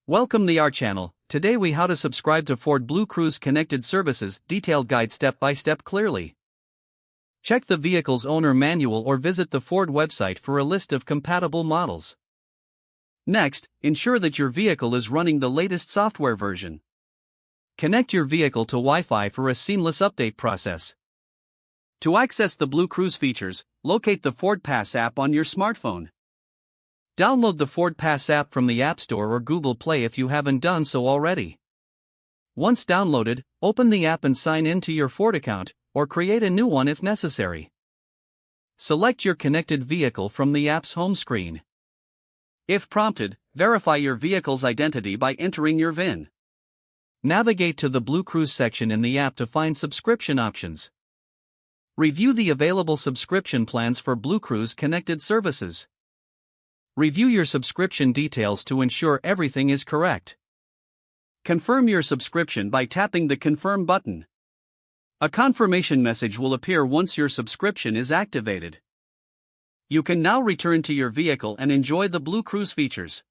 Welcome to our channel. Today we how to subscribe to Ford BlueCruise connected services, detailed guide step by step clearly. Check the vehicle's owner manual or visit the Ford website for a list of compatible models. Next, ensure that your vehicle is running the latest software version. Connect your vehicle to Wi-Fi for a seamless update process. To access the BlueCruise features, locate the Ford Pass app on your smartphone. Download the Ford Pass app from the App Store or Google Play if you haven't done so already. Once downloaded, open the app and sign in to your Ford account, or create a new one if necessary. Select your connected vehicle from the app's home screen. If prompted, verify your vehicle's identity by entering your VIN. Navigate to the BlueCruise section in the app to find subscription options. Review the available subscription plans for BlueCruise connected services. Review your subscription details to ensure everything is correct. Confirm your subscription by tapping the Confirm button. A confirmation message will appear once your subscription is activated. You can now return to your vehicle and enjoy the BlueCruise features.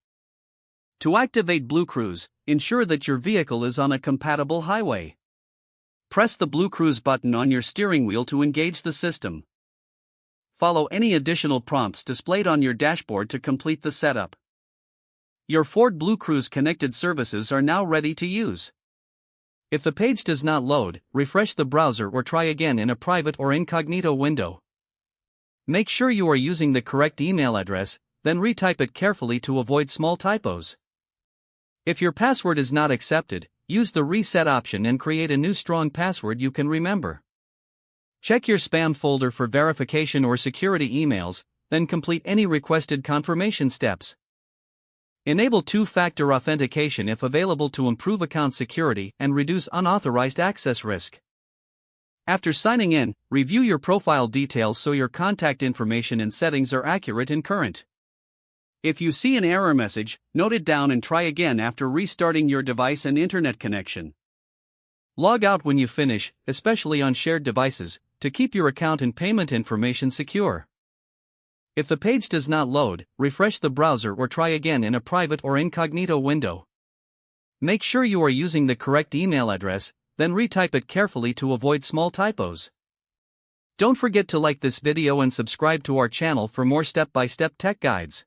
To activate BlueCruise, ensure that your vehicle is on a compatible highway. Press the BlueCruise button on your steering wheel to engage the system. Follow any additional prompts displayed on your dashboard to complete the setup. Your Ford BlueCruise connected services are now ready to use. If the page does not load, refresh the browser or try again in a private or incognito window. Make sure you are using the correct email address, then retype it carefully to avoid small typos. If your password is not accepted, use the reset option and create a new strong password you can remember. Check your spam folder for verification or security emails, then complete any requested confirmation steps. Enable two-factor authentication if available to improve account security and reduce unauthorized access risk. After signing in, review your profile details so your contact information and settings are accurate and current. If you see an error message, note it down and try again after restarting your device and internet connection. Log out when you finish, especially on shared devices, to keep your account and payment information secure. If the page does not load, refresh the browser or try again in a private or incognito window. Make sure you are using the correct email address, then retype it carefully to avoid small typos. Don't forget to like this video and subscribe to our channel for more step-by-step tech guides.